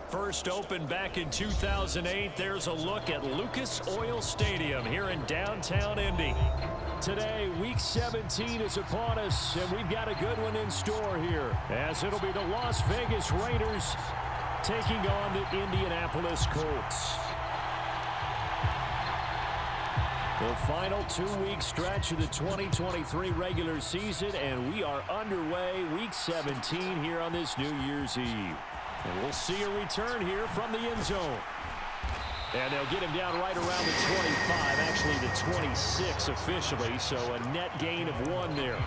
First opened back in 2008. There's a look at Lucas Oil Stadium here in downtown Indy. Today, Week 17 is upon us, and we've got a good one in store here, as it'll be the Las Vegas Raiders taking on the Indianapolis Colts. The final 2-week stretch of the 2023 regular season, and we are underway Week 17 here on this New Year's Eve. And we'll see a return here from the end zone. And they'll get him down right around the 25, actually the 26 officially, so a net gain of 1 there.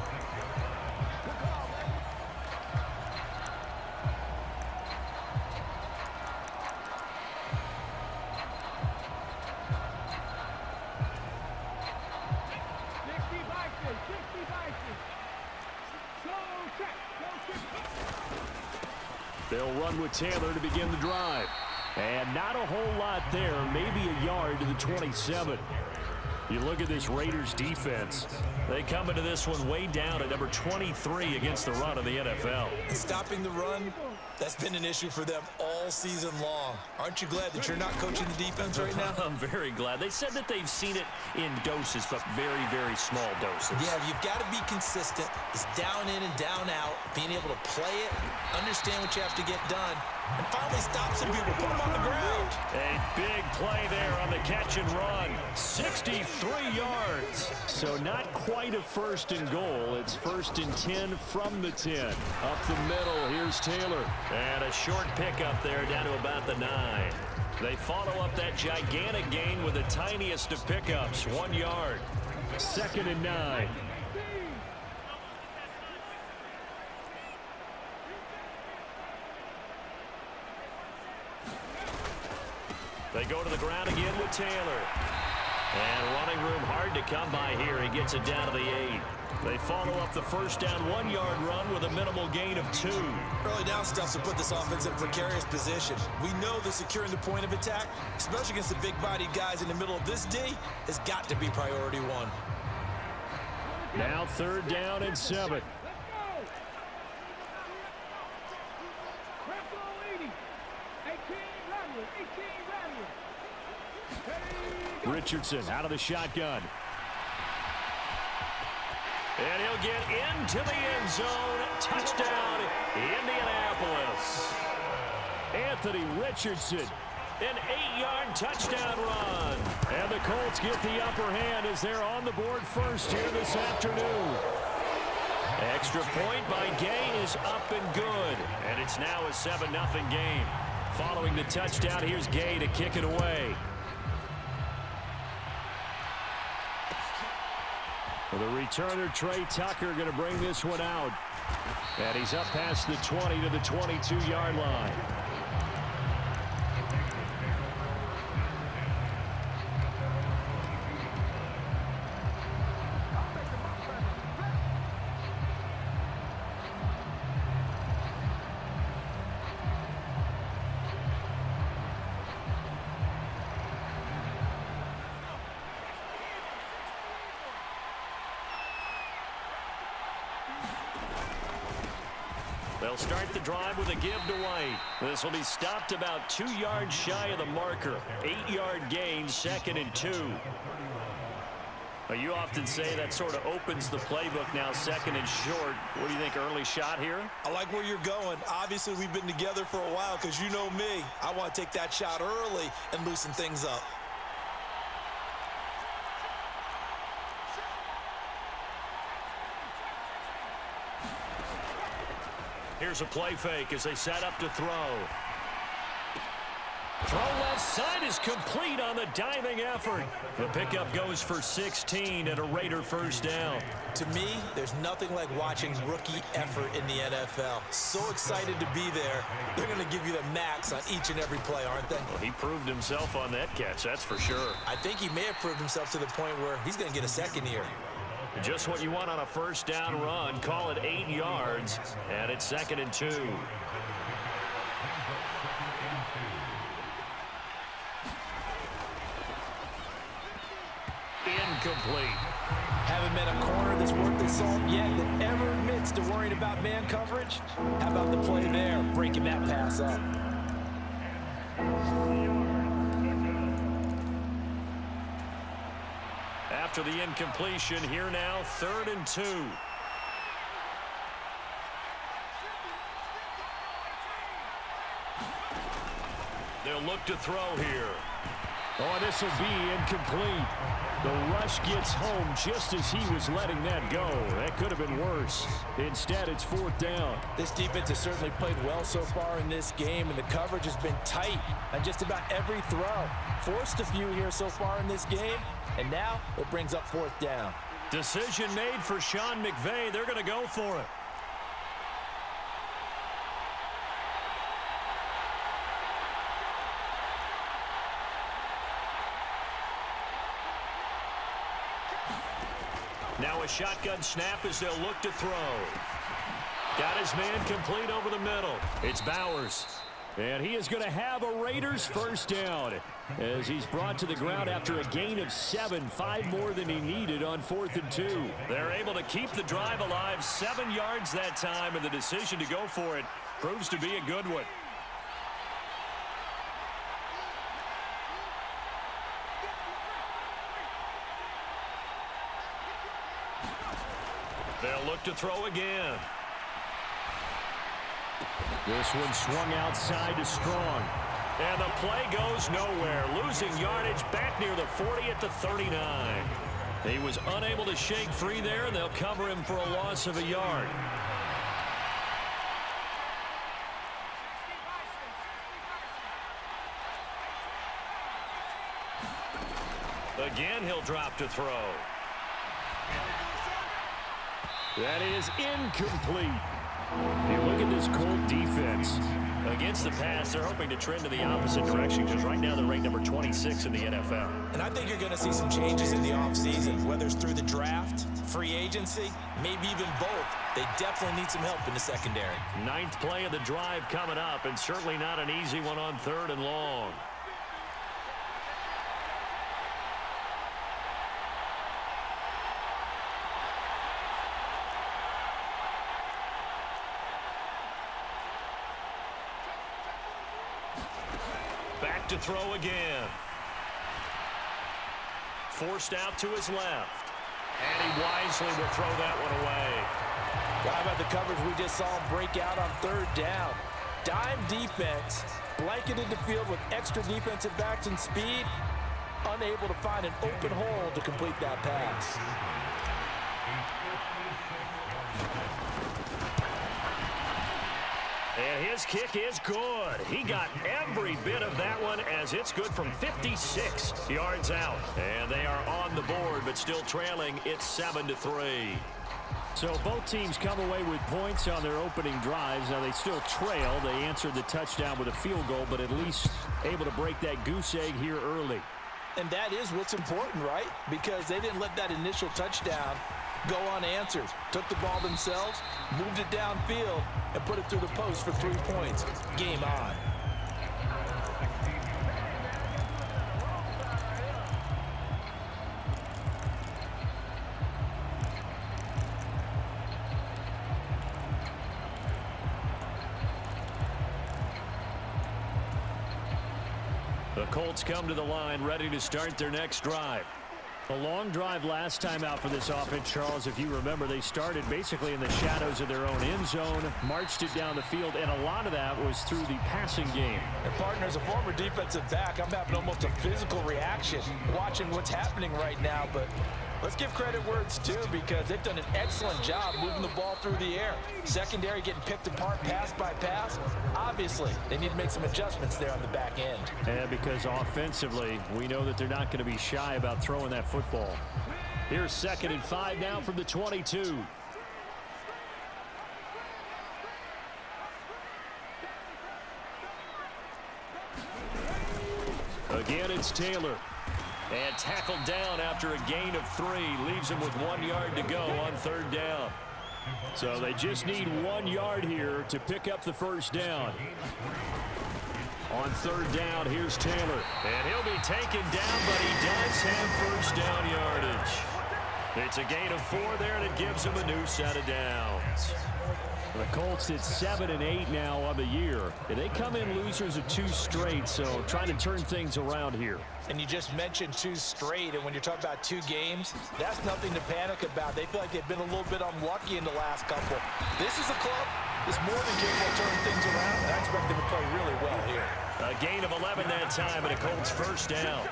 They'll run with Taylor to begin the drive. And not a whole lot there, maybe a yard to the 27. You look at this Raiders defense. They come into this one way down at number 23 against the run of the NFL. And stopping the run, that's been an issue for them all season long. Aren't you glad that you're not coaching the defense right now? I'm very glad. They said that they've seen it in doses, but very, very small doses. Yeah, you've got to be consistent. It's down in and down out, being able to play it, understand what you have to get done, and finally stop some people, put them on the ground. A big play there on the catch and run. 63 yards. So not quite a first and goal. It's first and 10 from the 10. Up the middle, here's Taylor. And a short pickup there down to about the 9. They follow up that gigantic gain with the tiniest of pickups, 1 yard. Second and 9. They go to the ground again with Taylor. And running room hard to come by here. He gets it down to the 8. They follow up the first down 1-yard run with a minimal gain of 2. Early down stuff to put this offense in a precarious position. We know that securing the point of attack, especially against the big-bodied guys in the middle of this D, has got to be priority 1. Now 3rd down and 7. Richardson out of the shotgun. And he'll get into the end zone. Touchdown, Indianapolis. Anthony Richardson, an 8-yard touchdown run. And the Colts get the upper hand as they're on the board first here this afternoon. Extra point by Gay is up and good. And it's now a 7-0 game. Following the touchdown, here's Gay to kick it away. The returner, Trey Tucker, going to bring this one out. And he's up past the 20 to the 22-yard line. They'll start the drive with a give to White. This will be stopped about 2 yards shy of the marker. 8-yard gain, 2nd and 2. You often say that sort of opens the playbook now, 2nd and short. What do you think, early shot here? I like where you're going. Obviously, we've been together for a while because you know me. I want to take that shot early and loosen things up. Here's a play fake as they set up to throw. Throw left side is complete on the diving effort. The pickup goes for 16 and a Raider first down. To me, there's nothing like watching rookie effort in the NFL. So excited to be there. They're going to give you the max on each and every play, aren't they? Well, he proved himself on that catch, that's for sure. I think he may have proved himself to the point where he's going to get a second here. Just what you want on a first down run. Call it 8 yards, and it's 2nd and 2. Incomplete. Haven't met a corner that's worth their salt yet that ever admits to worrying about man coverage. How about the play there, breaking that pass up? After the incompletion, here now, 3rd and 2. They'll look to throw here. Oh, this will be incomplete. The rush gets home just as he was letting that go. That could have been worse. Instead, it's 4th down. This defense has certainly played well so far in this game, and the coverage has been tight on just about every throw. Forced a few here so far in this game, and now it brings up 4th down. Decision made for Sean McVay. They're going to go for it. Now a shotgun snap as they'll look to throw. Got his man complete over the middle. It's Bowers. And he is going to have a Raiders 1st down as he's brought to the ground after a gain of 7, 5 more than he needed on 4th and 2. They're able to keep the drive alive, 7 yards that time, and the decision to go for it proves to be a good one. They'll look to throw again. This one swung outside to Strong. And the play goes nowhere. Losing yardage back near the 40 at the 39. He was unable to shake free there, and they'll cover him for a loss of a yard. Again, he'll drop to throw. That is incomplete. You look at this Colt defense. Against the pass, they're hoping to trend in the opposite direction because right now they're ranked number 26 in the NFL. And I think you're going to see some changes in the offseason, whether it's through the draft, free agency, maybe even both. They definitely need some help in the secondary. 9th play of the drive coming up, and certainly not an easy one on 3rd and long. Back to throw again. Forced out to his left. And he wisely will throw that one away. How about the coverage we just saw him break out on 3rd down? Dime defense, blanketed the field with extra defensive backs and speed, unable to find an open hole to complete that pass. And his kick is good. He got every bit of that one as it's good from 56 yards out. And they are on the board, but still trailing. It's 7-3. So both teams come away with points on their opening drives. Now they still trail. They answered the touchdown with a field goal, but at least able to break that goose egg here early. And that is what's important, right? Because they didn't let that initial touchdown go unanswered. Took the ball themselves, moved it downfield, and put it through the post for 3 points. Game on. The Colts come to the line ready to start their next drive. A long drive last time out for this offense, Charles. If you remember, they started basically in the shadows of their own end zone, marched it down the field, and a lot of that was through the passing game. And partner, as a former defensive back, I'm having almost a physical reaction watching what's happening right now. But let's give credit where it's due because they've done an excellent job moving the ball through the air. Secondary getting picked apart pass by pass. Obviously, they need to make some adjustments there on the back end. And because offensively, we know that they're not going to be shy about throwing that football. Here's 2nd and 5 now from the 22. Again, it's Taylor. And tackled down after a gain of 3. Leaves him with 1 yard to go on 3rd down. So they just need 1 yard here to pick up the 1st down. On 3rd down, here's Taylor. And he'll be taken down, but he does have 1st down yardage. It's a gain of 4 there, and it gives him a new set of downs. The Colts at 7-8 now on the year. And they come in losers of 2 straight, so trying to turn things around here. And you just mentioned 2 straight, and when you're talking about 2 games, that's nothing to panic about. They feel like they've been a little bit unlucky in the last couple. This is a club that's more than capable of turning things around, and I expect them to play really well here. A gain of 11 that time, and a Colts first down.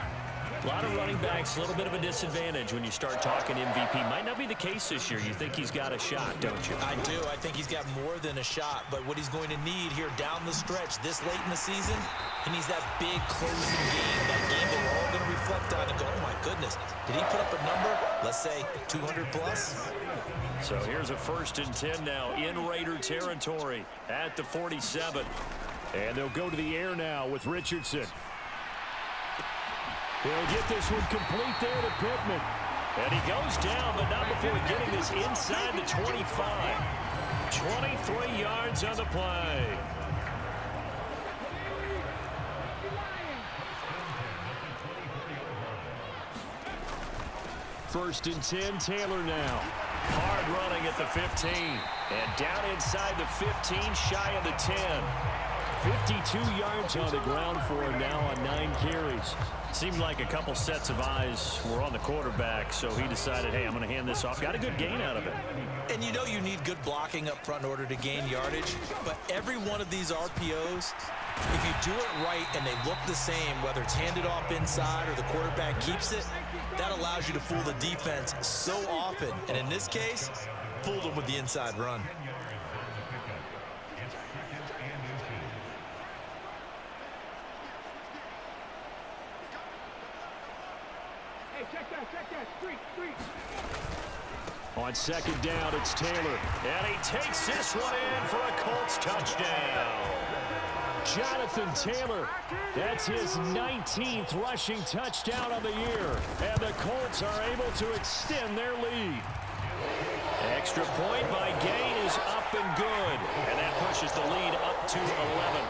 A lot of running backs, a little bit of a disadvantage when you start talking MVP. Might not be the case this year. You think he's got a shot, don't you? I do. I think he's got more than a shot. But what he's going to need here down the stretch this late in the season, he needs that big closing game, that game that we're all going to reflect on and go, oh, my goodness, did he put up a number, let's say, 200 plus? So here's a 1st and 10 now in Raider territory at the 47. And they'll go to the air now with Richardson. He'll get this one complete there to Pittman. And he goes down, but not before getting this inside the 25. 23 yards on the play. First and 10, Taylor now. Hard running at the 15. And down inside the 15, shy of the 10. 52 yards on the ground for him now on 9 carries. Seemed like a couple sets of eyes were on the quarterback, so he decided, hey, I'm going to hand this off. Got a good gain out of it. And you know you need good blocking up front in order to gain yardage, but every one of these RPOs, if you do it right and they look the same, whether it's handed off inside or the quarterback keeps it, that allows you to fool the defense so often. And in this case, fooled them with the inside run. On 2nd down, it's Taylor. And he takes this one in for a Colts touchdown. Jonathan Taylor, that's his 19th rushing touchdown of the year. And the Colts are able to extend their lead. Extra point by Gain is up and good. And that pushes the lead up to 11.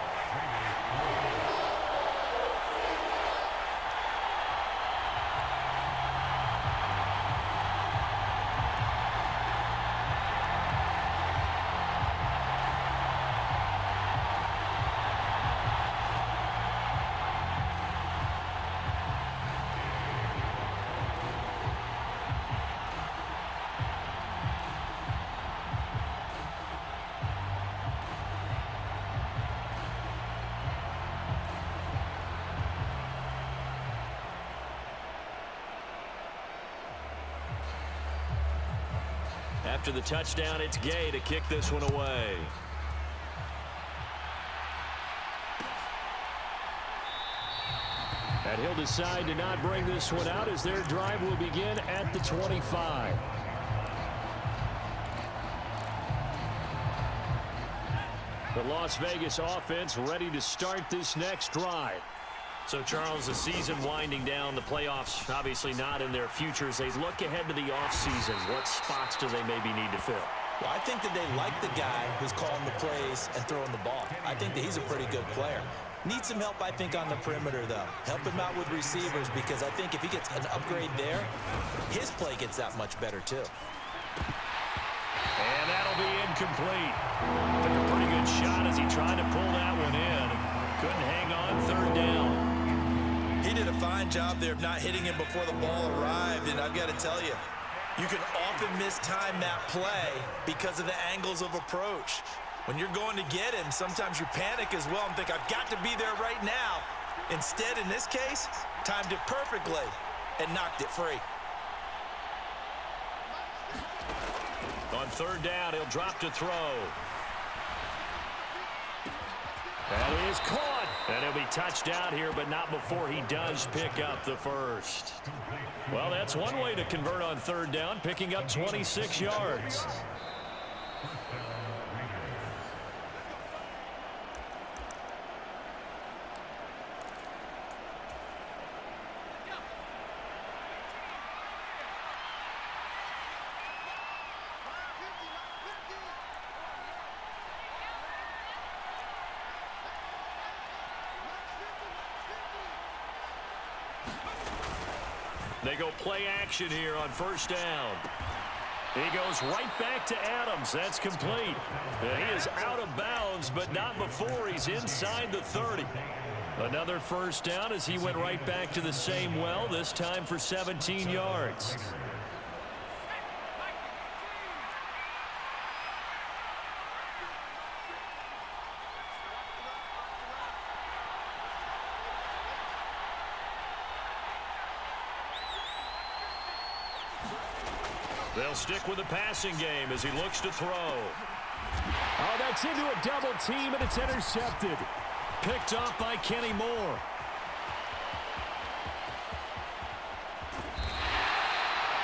After the touchdown, it's Gay to kick this one away. And he'll decide to not bring this one out as their drive will begin at the 25. The Las Vegas offense ready to start this next drive. So, Charles, the season winding down, the playoffs obviously not in their futures. They look ahead to the offseason. What spots do they maybe need to fill? Well, I think that they like the guy who's calling the plays and throwing the ball. I think that he's a pretty good player. Needs some help, I think, on the perimeter, though. Help him out with receivers because I think if he gets an upgrade there, his play gets that much better, too. And that'll be incomplete. Took a pretty good shot as he tried to pull that one in. Couldn't hang on 3rd down. He did a fine job there of not hitting him before the ball arrived, and I've got to tell you, you can often mistime that play because of the angles of approach. When you're going to get him, sometimes you panic as well and think, I've got to be there right now. Instead, in this case, timed it perfectly and knocked it free. On 3rd down, he'll drop to throw. That is caught. And he'll be touched out here, but not before he does pick up the first. Well, that's one way to convert on 3rd down, picking up 26 yards. They go play action here on 1st down. He goes right back to Adams. That's complete. And he is out of bounds, but not before he's inside the 30. Another first down as he went right back to the same well, this time for 17 yards. They'll stick with the passing game as he looks to throw. Oh, that's into a double team, and it's intercepted. Picked off by Kenny Moore.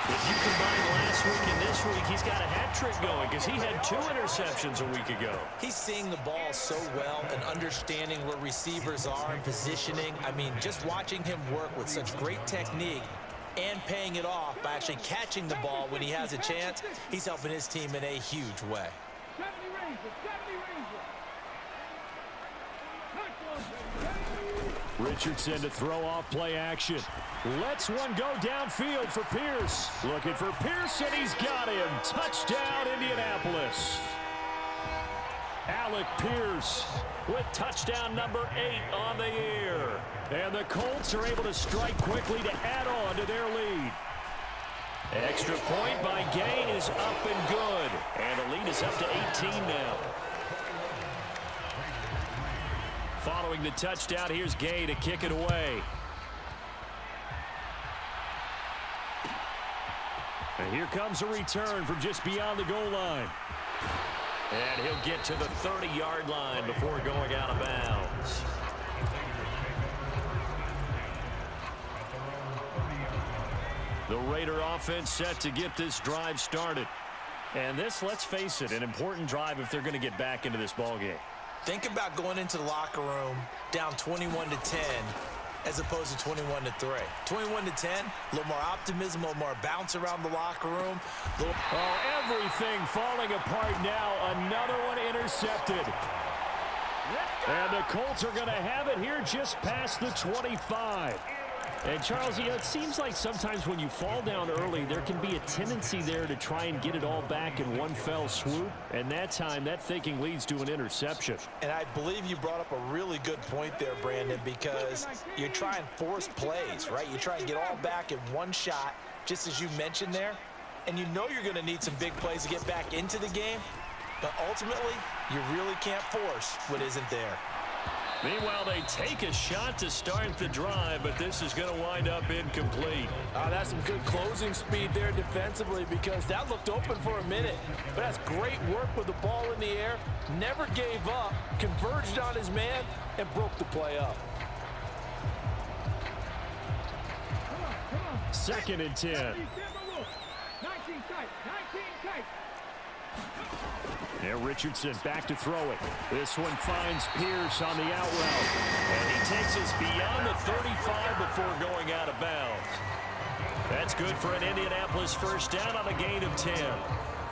If you combine last week and this week, he's got a hat trick going because he had 2 interceptions a week ago. He's seeing the ball so well and understanding where receivers are and positioning. I mean, just watching him work with such great technique and paying it off by actually catching the ball when he has a chance, he's helping his team in a huge way. Richardson to throw off play action. Lets one go downfield for Pierce. Looking for Pierce, and he's got him. Touchdown, Indianapolis. Alec Pierce with touchdown number 8 on the year. And the Colts are able to strike quickly to add on to their lead. Extra point by Gay is up and good. And the lead is up to 18 now. Following the touchdown, here's Gay to kick it away. And here comes a return from just beyond the goal line. And he'll get to the 30-yard line before going out of bounds. The Raider offense set to get this drive started. And this, let's face it, an important drive if they're going to get back into this ballgame. Think about going into the locker room down 21-10 as opposed to 21-3. 21-10, a little more optimism, a little more bounce around the locker room. Oh, everything falling apart now. Another one intercepted. And the Colts are going to have it here just past the 25. And, Charles, you know, it seems like sometimes when you fall down early, there can be a tendency there to try and get it all back in one fell swoop. And that time, that thinking leads to an interception. And I believe you brought up a really good point there, Brandon, because you try and force plays, right? You try and get all back in one shot, just as you mentioned there. And you know you're going to need some big plays to get back into the game. But ultimately, you really can't force what isn't there. Meanwhile, they take a shot to start the drive, but this is going to wind up incomplete. That's some good closing speed there defensively because that looked open for a minute. But that's great work with the ball in the air. Never gave up, converged on his man, and broke the play up. 2nd and 10. Now Richardson back to throw it. This one finds Pierce on the out route. And he takes us beyond the 35 before going out of bounds. That's good for an Indianapolis first down on a gain of 10.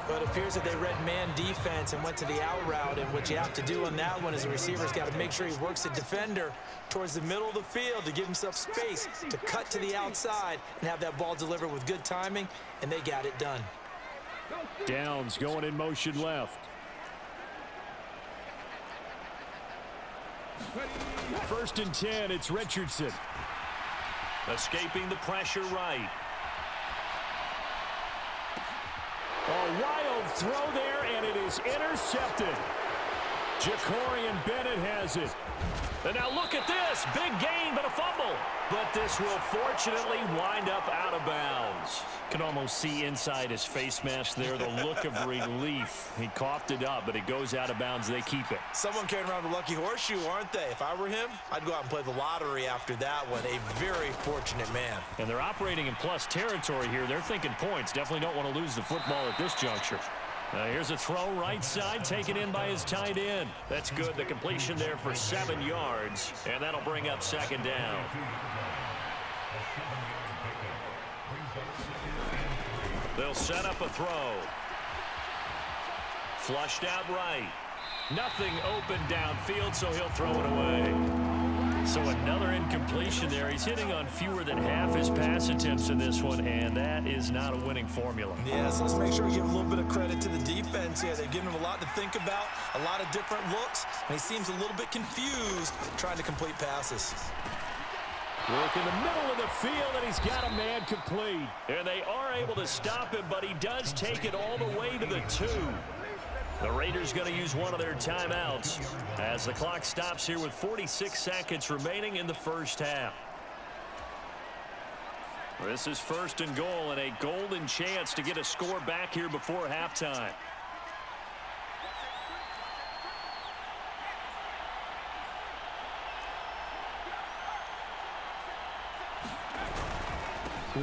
But it appears that they read man defense and went to the out route. And what you have to do on that one is the receiver's got to make sure he works the defender towards the middle of the field to give himself space to cut to the outside and have that ball delivered with good timing. And they got it done. Downs going in motion left. 1st and 10, it's Richardson. Escaping the pressure right. A wild throw there, and it is intercepted. Jacorian Bennett has it. And now look at this. Big gain, but a fumble. But this will fortunately wind up out of bounds. Can almost see inside his face mask there the look of relief. He coughed it up, but it goes out of bounds. They keep it. Someone carrying around the lucky horseshoe, aren't they? If I were him, I'd go out and play the lottery after that one. A very fortunate man. And they're operating in plus territory here. They're thinking points. Definitely don't want to lose the football at this juncture. Here's a throw right side, taken in by his tight end. That's good. The completion there for 7 yards, and that'll bring up 2nd down. They'll set up a throw. Flushed out right. Nothing open downfield, so he'll throw it away. So another incompletion there. He's hitting on fewer than half his pass attempts in this one, and that is not a winning formula. Yes, let's make sure we give a little bit of credit to the defense here. They've given him a lot to think about, a lot of different looks, and he seems a little bit confused trying to complete passes. Look in the middle of the field, and he's got a man complete. And they are able to stop him, but he does take it all the way to the 2. The Raiders going to use one of their timeouts as the clock stops here with 46 seconds remaining in the first half. This is 1st and goal and a golden chance to get a score back here before halftime.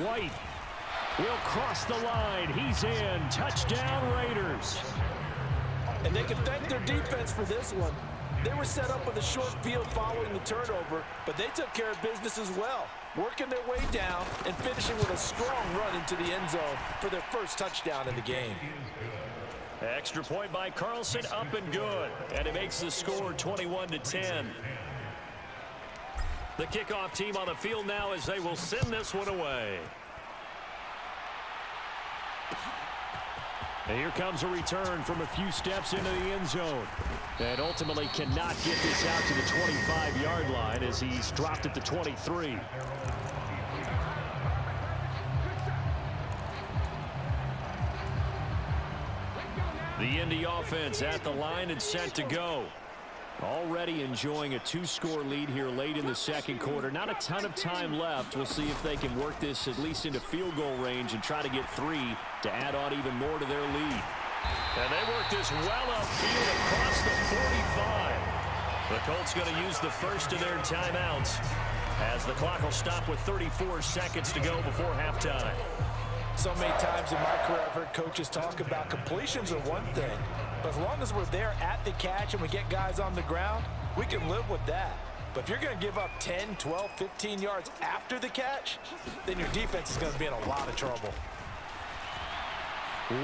White will cross the line. He's in. Touchdown, Raiders. And they can thank their defense for this one. They were set up with a short field following the turnover, but they took care of business as well, working their way down and finishing with a strong run into the end zone for their first touchdown in the game. Extra point by Carlson, up and good. And it makes the score 21-10. The kickoff team on the field now as they will send this one away. And here comes a return from a few steps into the end zone. And ultimately cannot get this out to the 25-yard line as he's dropped at the 23. The Indy offense at the line and set to go. Already enjoying a 2-score lead here late in the second quarter. Not a ton of time left. We'll see if they can work this at least into field goal range and try to get 3 to add on even more to their lead. And they work this well upfield across the 45. The Colts going to use the first of their timeouts as the clock will stop with 34 seconds to go before halftime. So many times in my career I've heard coaches talk about completions are one thing, but as long as we're there at the catch and we get guys on the ground, we can live with that. But if you're going to give up 10, 12, 15 yards after the catch, then your defense is going to be in a lot of trouble.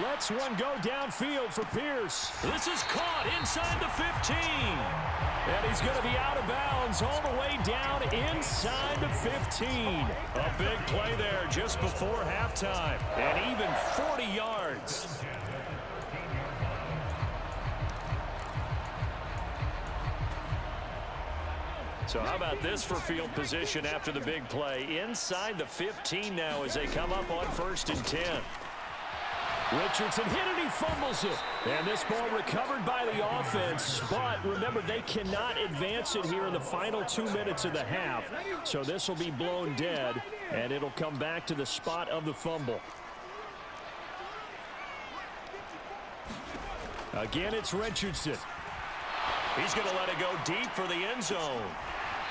Lets one go downfield for Pierce. This is caught inside the 15. And he's going to be out of bounds all the way down inside the 15. A big play there just before halftime. And even 40 yards. So how about this for field position after the big play? Inside the 15 now as they come up on 1st and 10. Richardson hit it, he fumbles it. And this ball recovered by the offense. But remember, they cannot advance it here in the final 2 minutes of the half. So this will be blown dead, and it'll come back to the spot of the fumble. Again, it's Richardson. He's going to let it go deep for the end zone.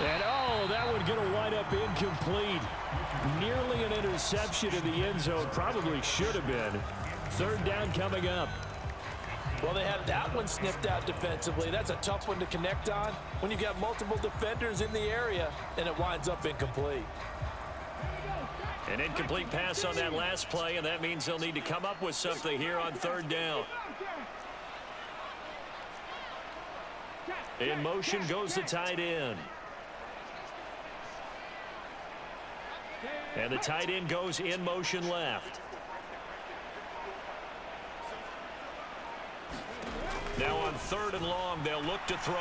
And, oh, that one going to wind up incomplete. Nearly an interception in the end zone. Probably should have been. 3rd down coming up. Well, they had that one snipped out defensively. That's a tough one to connect on when you've got multiple defenders in the area, and it winds up incomplete. An incomplete pass on that last play, and that means they'll need to come up with something here on 3rd down. In motion goes the tight end. And the tight end goes in motion left. Now on 3rd and long, they'll look to throw.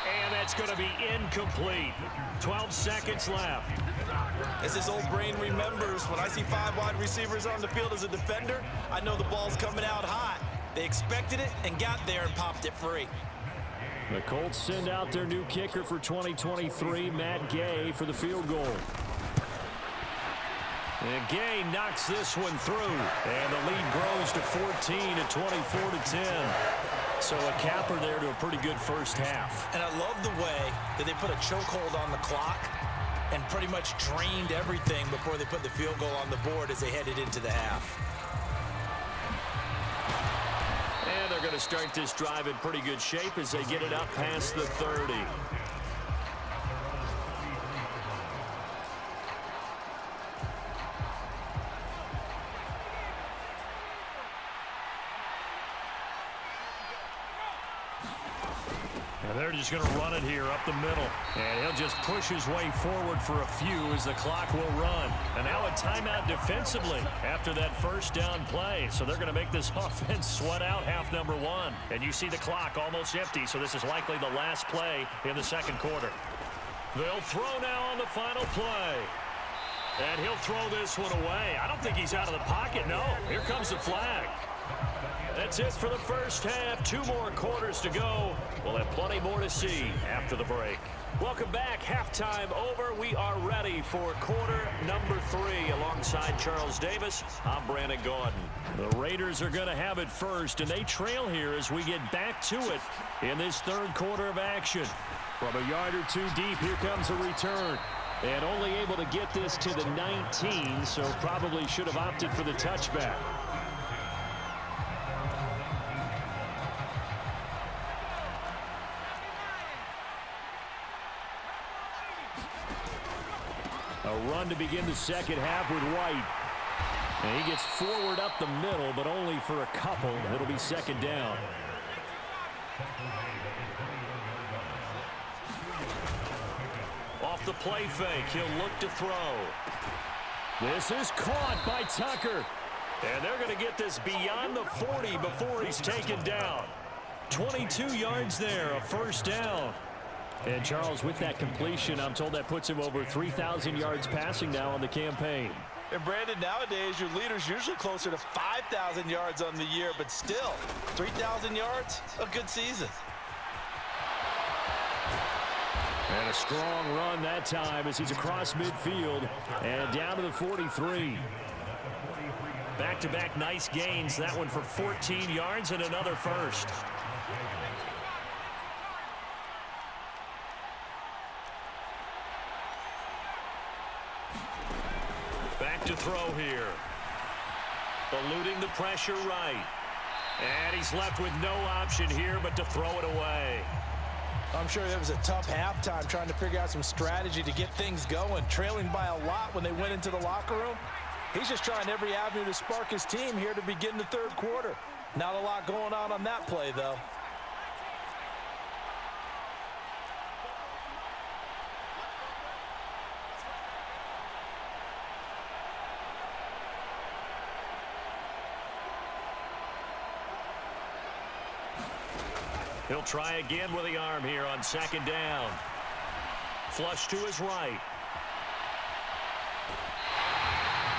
And that's going to be incomplete. 12 seconds left. As his old brain remembers, when I see 5 wide receivers on the field as a defender, I know the ball's coming out hot. They expected it and got there and popped it free. The Colts send out their new kicker for 2023, Matt Gay, for the field goal. And Gay knocks this one through. And the lead grows to 14 at 24-10. So a capper there to a pretty good first half. And I love the way that they put a chokehold on the clock and pretty much drained everything before they put the field goal on the board as they headed into the half. And they're going to start this drive in pretty good shape as they get it up past the 30. And they're just going to run it here up the middle. And he'll just push his way forward for a few as the clock will run. And now a timeout defensively after that first down play. So they're going to make this offense sweat out half number one. And you see the clock almost empty, so this is likely the last play in the second quarter. They'll throw now on the final play. And he'll throw this one away. I don't think he's out of the pocket, no. Here comes the flag. That's it for the first half. 2 more quarters to go. We'll have plenty more to see after the break. Welcome back. Halftime over. We are ready for quarter number 3. Alongside Charles Davis, I'm Brandon Gordon. The Raiders are going to have it first, and they trail here as we get back to it in this third quarter of action. From a yard or 2 deep, here comes a return. And only able to get this to the 19, so probably should have opted for the touchback. A run to begin the second half with White. And he gets forward up the middle, but only for a couple. It'll be second down. Off the play fake, he'll look to throw. This is caught by Tucker. And they're going to get this beyond the 40 before he's taken down. 22 yards there, a first down. And Charles, with that completion, I'm told that puts him over 3,000 yards passing now on the campaign. And Brandon, nowadays your leader's usually closer to 5,000 yards on the year, but still, 3,000 yards, a good season. And a strong run that time as he's across midfield and down to the 43. Back-to-back nice gains. That one for 14 yards and another first. Back to throw here. Eluding the pressure right. And he's left with no option here but to throw it away. I'm sure it was a tough halftime trying to figure out some strategy to get things going. Trailing by a lot when they went into the locker room. He's just trying every avenue to spark his team here to begin the third quarter. Not a lot going on that play, though. He'll try again with the arm here on second down. Flush to his right.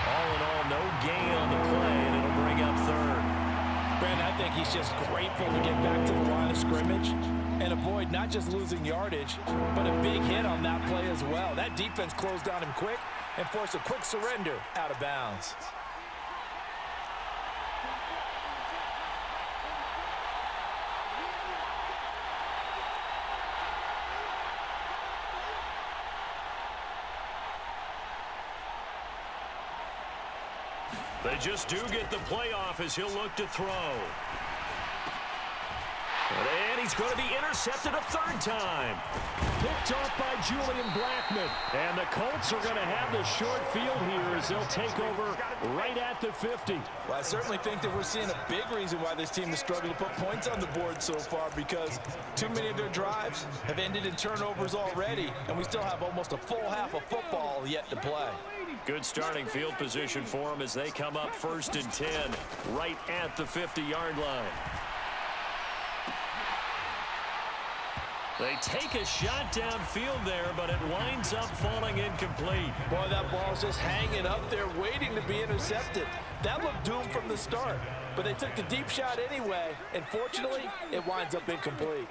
All in all, no gain on the play, and it'll bring up third. Brandon, I think he's just grateful to get back to the line of scrimmage and avoid not just losing yardage, but a big hit on that play as well. That defense closed down him quick and forced a quick surrender out of bounds. They just do get the play off as he'll look to throw. And he's going to be intercepted a third time. Picked off by Julian Blackmon. And the Colts are going to have the short field here as they'll take over right at the 50. Well, I certainly think that we're seeing a big reason why this team has struggled to put points on the board so far, because too many of their drives have ended in turnovers already, and we still have almost a full half of football yet to play. Good starting field position for them as they come up 1st and 10 right at the 50-yard line. They take a shot downfield there, but it winds up falling incomplete. Boy, that ball's just hanging up there waiting to be intercepted. That looked doomed from the start, but they took the deep shot anyway, and fortunately, it winds up incomplete.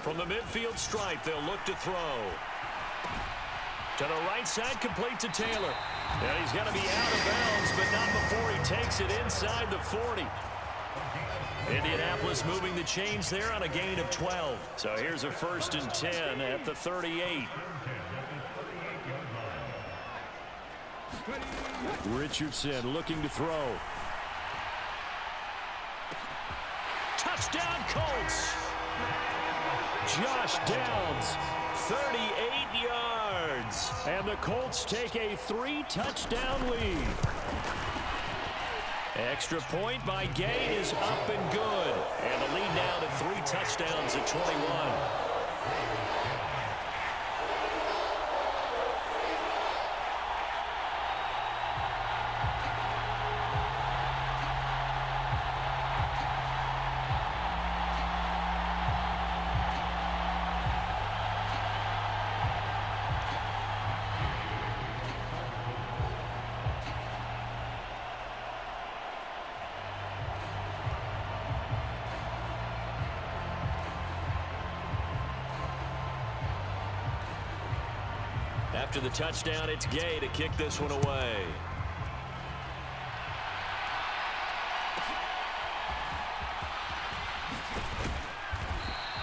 From the midfield stripe, they'll look to throw. To the right side, complete to Taylor. And he's going to be out of bounds, but not before he takes it inside the 40. Indianapolis moving the chains there on a gain of 12. So here's a 1st and 10 at the 38. Richardson looking to throw. Touchdown, Colts! Josh Downs, 38 yards. And the Colts take a 3-touchdown lead. Extra point by Gay is up and good. And the lead touchdowns at 21. After the touchdown, it's Gay to kick this one away.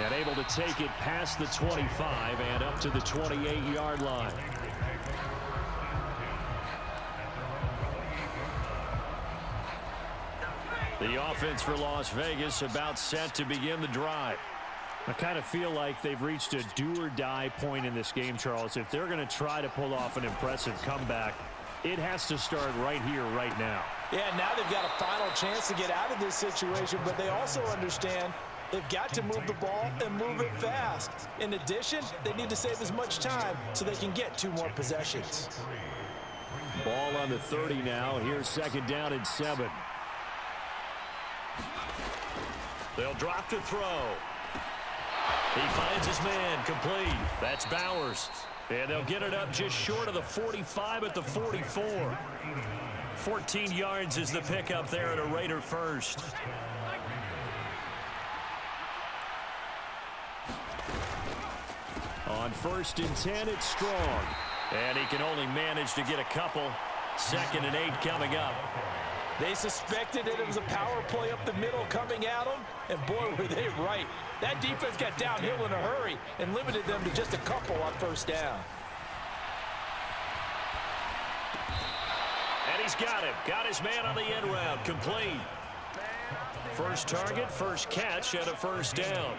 And able to take it past the 25 and up to the 28-yard line. The offense for Las Vegas about set to begin the drive. I kind of feel like they've reached a do-or-die point in this game, Charles. If they're going to try to pull off an impressive comeback, it has to start right here, right now. Yeah, now they've got a final chance to get out of this situation, but they also understand they've got to move the ball and move it fast. In addition, they need to save as much time so they can get 2 more possessions. Ball on the 30 now. Here's second down and 7. They'll drop to throw. He finds his man, complete. That's Bowers. And they'll get it up just short of the 45 at the 44. 14 yards is the pickup there at a Raider first. On 1st and 10, it's Strong. And he can only manage to get a couple. 2nd and 8 coming up. They suspected that it was a power play up the middle coming at them, and boy, were they right. That defense got downhill in a hurry and limited them to just a couple on 1st down. And he's got him. Got his man on the end route. Complete. First target, first catch, and a 1st down.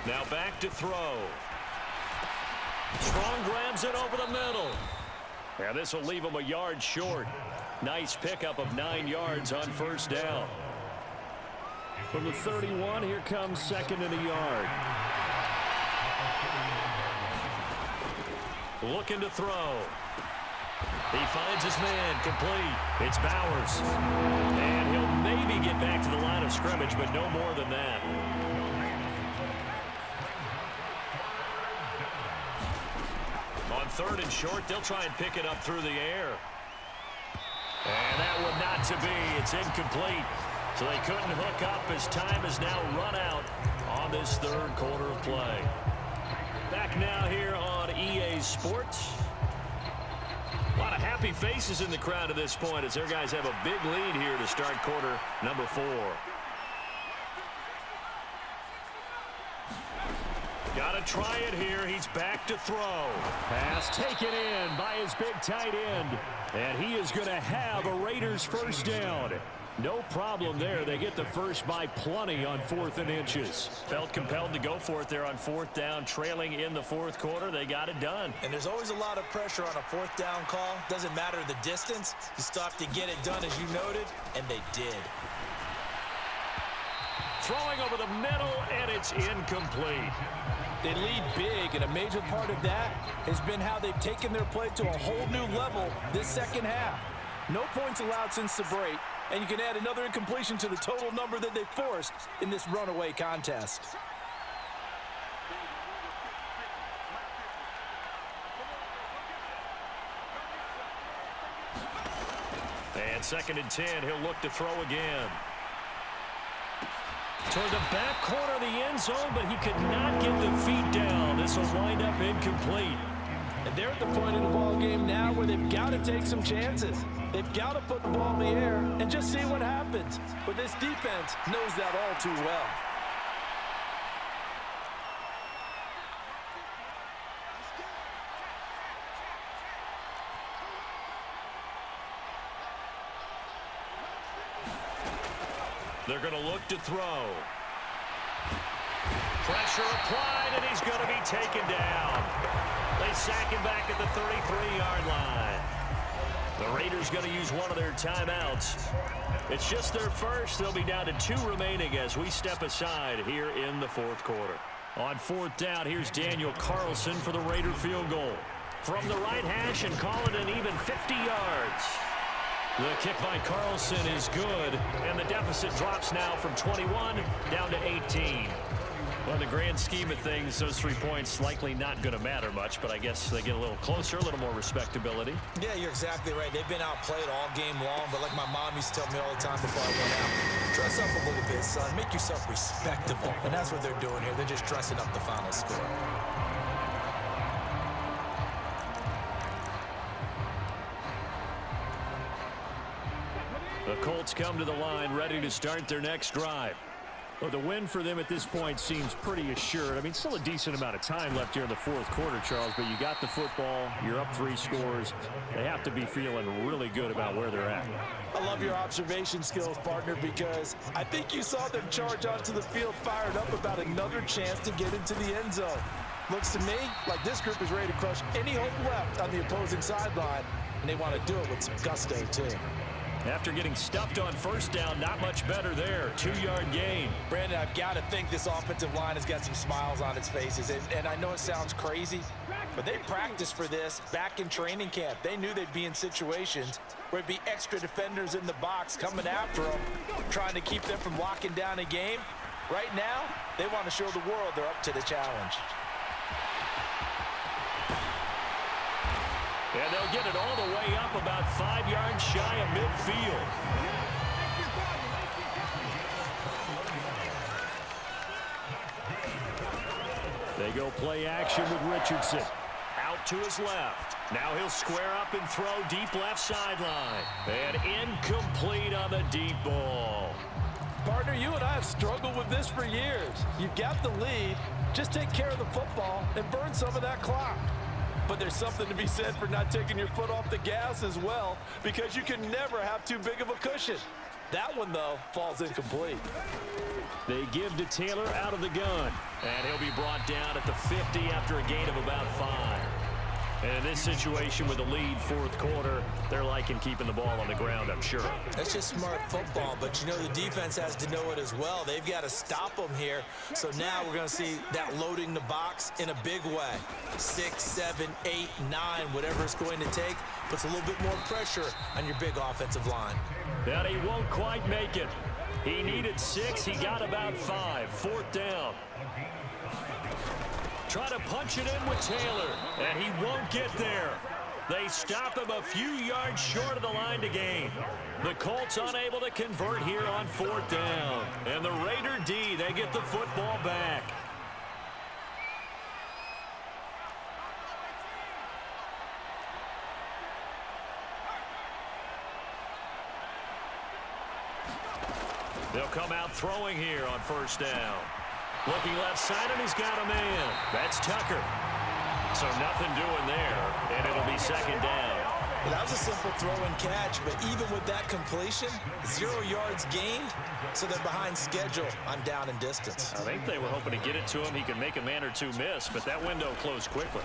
Now back to throw. Strong grabs it over the middle. And this will leave him a yard short. Nice pickup of 9 yards on 1st down. From the 31, here comes 2nd and a yard. Looking to throw. He finds his man, complete. It's Bowers. And he'll maybe get back to the line of scrimmage, but no more than that. On 3rd and short, they'll try and pick it up through the air. And that one not to be. It's incomplete. So they couldn't hook up as time has now run out on this 3rd quarter of play. Back now here on EA Sports. A lot of happy faces in the crowd at this point as their guys have a big lead here to start quarter number 4. Got to try it here. He's back to throw. Pass taken in by his big tight end. And he is going to have a Raiders 1st down. No problem there. They get the first by plenty on 4th and inches. Felt compelled to go for it there on 4th down, trailing in the 4th quarter. They got it done. And there's always a lot of pressure on a 4th down call. Doesn't matter the distance. You stop to get it done, as you noted, and they did. Throwing over the middle, and it's incomplete. They lead big, and a major part of that has been how they've taken their play to a whole new level this 2nd half. No points allowed since the break, and you can add another incompletion to the total number that they forced in this runaway contest. And 2nd and 10, he'll look to throw again. Toward the back corner of the end zone, but he could not get the feet down. This will wind up incomplete. And they're at the point in the ball game now where they've got to take some chances. They've got to put the ball in the air and just see what happens. But this defense knows that all too well. They're going to look to throw. Pressure applied, and he's going to be taken down. They sack him back at the 33-yard line. The Raiders going to use one of their timeouts. It's just their first. They'll be down to 2 remaining as we step aside here in the fourth quarter. On fourth down, here's Daniel Carlson for the Raider field goal. From the right hash and call it an even 50 yards. The kick by Carlson is good, and the deficit drops now from 21 down to 18. Well, in the grand scheme of things, those 3 points likely not going to matter much, but I guess they get a little closer, a little more respectability. Yeah, you're exactly right. They've been outplayed all game long, but like my mom used to tell me all the time before I went out, dress up a little bit, son. Make yourself respectable. And that's what they're doing here. They're just dressing up the final score. The Colts come to the line ready to start their next drive. Well, the win for them at this point seems pretty assured. I mean, still a decent amount of time left here in the fourth quarter, Charles, but you got the football, you're up 3 scores. They have to be feeling really good about where they're at. I love your observation skills, partner, because I think you saw them charge onto the field fired up about another chance to get into the end zone. Looks to me like this group is ready to crush any hope left on the opposing sideline, and they want to do it with some gusto, too. After getting stuffed on first down, not much better there. 2-yard gain. Brandon, I've got to think this offensive line has got some smiles on its faces. And I know it sounds crazy, but they practiced for this back in training camp. They knew they'd be in situations where it'd be extra defenders in the box coming after them, trying to keep them from locking down a game. Right now, they want to show the world they're up to the challenge. And they'll get it all the way up about 5 yards shy of midfield. They go play action with Richardson. Out to his left. Now he'll square up and throw deep left sideline. And incomplete on the deep ball. Partner, you and I have struggled with this for years. You've got the lead. Just take care of the football and burn some of that clock. But there's something to be said for not taking your foot off the gas as well, because you can never have too big of a cushion. That one, though, falls incomplete. They give to Taylor out of the gun. And he'll be brought down at the 50 after a gain of about 5. And in this situation with the lead fourth quarter, they're liking keeping the ball on the ground, I'm sure. That's just smart football, but you know the defense has to know it as well. They've got to stop them here. So now we're going to see that loading the box in a big way. 6, 7, 8, 9, whatever it's going to take, puts a little bit more pressure on your big offensive line. And he won't quite make it. He needed 6. He got about 5. Fourth down. Try to punch it in with Taylor, and he won't get there. They stop him a few yards short of the line to gain. The Colts unable to convert here on fourth down. And the Raider D, they get the football back. They'll come out throwing here on first down. Looking left side, and he's got a man. That's Tucker. So nothing doing there, and it'll be second down. Well, that was a simple throw and catch, but even with that completion, 0 yards gained, so they're behind schedule on down and distance. I think they were hoping to get it to him. He could make a man or two miss, but that window closed quickly.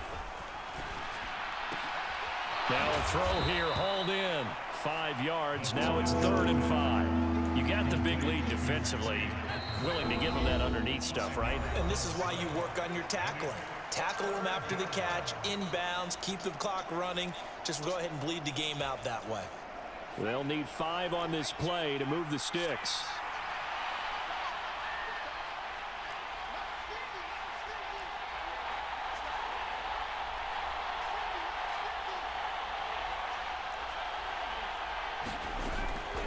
Now a throw here, hauled in. 5 yards. Now it's 3rd and 5. You got the big lead defensively. Willing to give them that underneath stuff, right? And this is why you work on your tackling. Tackle them after the catch, inbounds, keep the clock running. Just go ahead and bleed the game out that way. They'll need 5 on this play to move the sticks.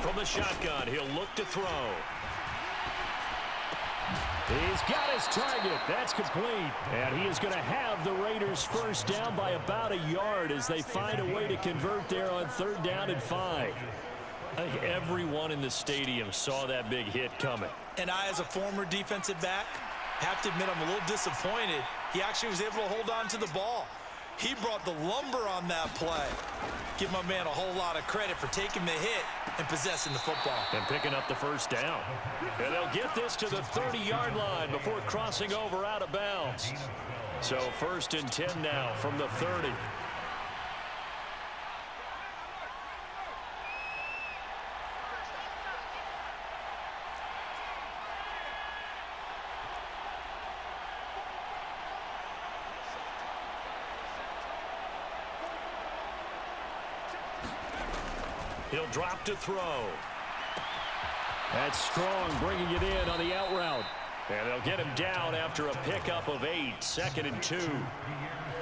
From the shotgun, he'll look to throw. He's got his target. That's complete. And he is going to have the Raiders first down by about a yard as they find a way to convert there on 3rd down and 5. I think everyone in the stadium saw that big hit coming. And I, as a former defensive back, have to admit I'm a little disappointed. He actually was able to hold on to the ball. He brought the lumber on that play. Give my man a whole lot of credit for taking the hit and possessing the football. And picking up the first down. And they'll get this to the 30-yard line before crossing over out of bounds. So 1st and 10 now from the 30. He'll drop to throw. That's strong, bringing it in on the out route. And they'll get him down after a pickup of 8, 2nd and 2.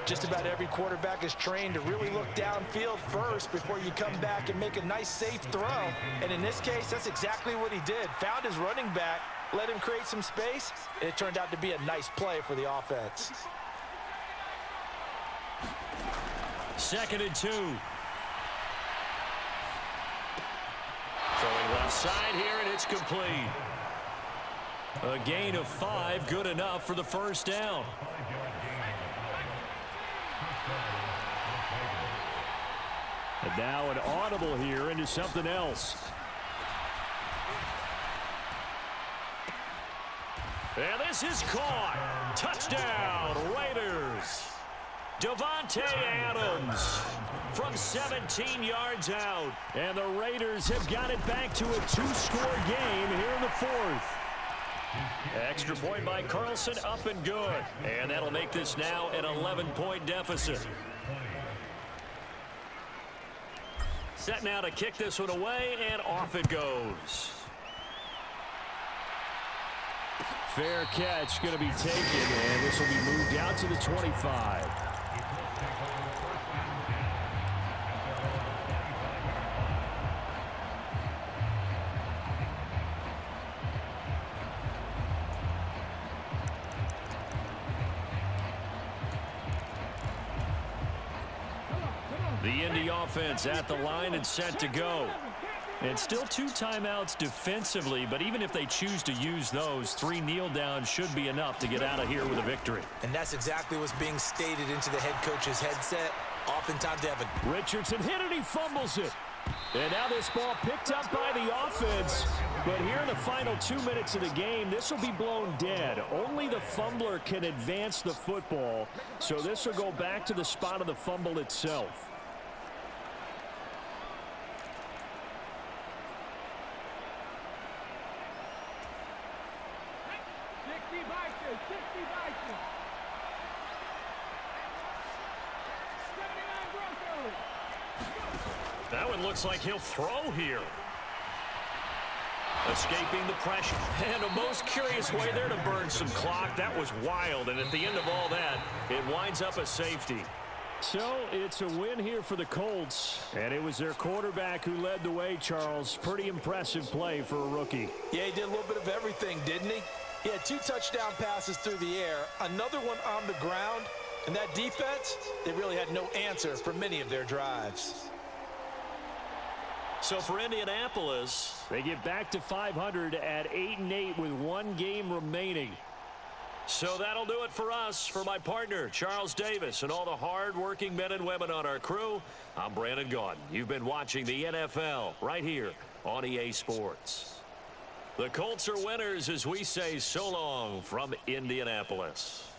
Just about every quarterback is trained to really look downfield first before you come back and make a nice, safe throw. And in this case, that's exactly what he did. Found his running back, let him create some space, and it turned out to be a nice play for the offense. 2nd and 2. Throwing left side here, and it's complete. A gain of 5, good enough for the first down. And now an audible here into something else. And this is caught. Touchdown, Raiders. Davante Adams from 17 yards out. And the Raiders have got it back to a 2-score game here in the 4th. Extra point by Carlson, up and good. And that'll make this now an 11-point deficit. Set now to kick this one away, and off it goes. Fair catch going to be taken, and this will be moved out to the 25. The Indy offense at the line and set to go. And still 2 timeouts defensively, but even if they choose to use those, 3 kneel downs should be enough to get out of here with a victory. And that's exactly what's being stated into the head coach's headset. Oftentimes they have a... Richardson hit it, he fumbles it. And now this ball picked up by the offense. But here in the final 2 minutes of the game, this will be blown dead. Only the fumbler can advance the football. So this will go back to the spot of the fumble itself. That one looks like he'll throw here. Escaping the pressure. And a most curious way there to burn some clock. That was wild. And at the end of all that, it winds up a safety. So it's a win here for the Colts. And it was their quarterback who led the way, Charles. Pretty impressive play for a rookie. Yeah, he did a little bit of everything, didn't he? He had 2 touchdown passes through the air, another one on the ground. And that defense, they really had no answer for many of their drives. So for Indianapolis, they get back to 500 at 8-8 with 1 game remaining. So that'll do it for us. For my partner, Charles Davis, and all the hard-working men and women on our crew, I'm Brandon Gaudin. You've been watching the NFL right here on EA Sports. The Colts are winners as we say so long from Indianapolis.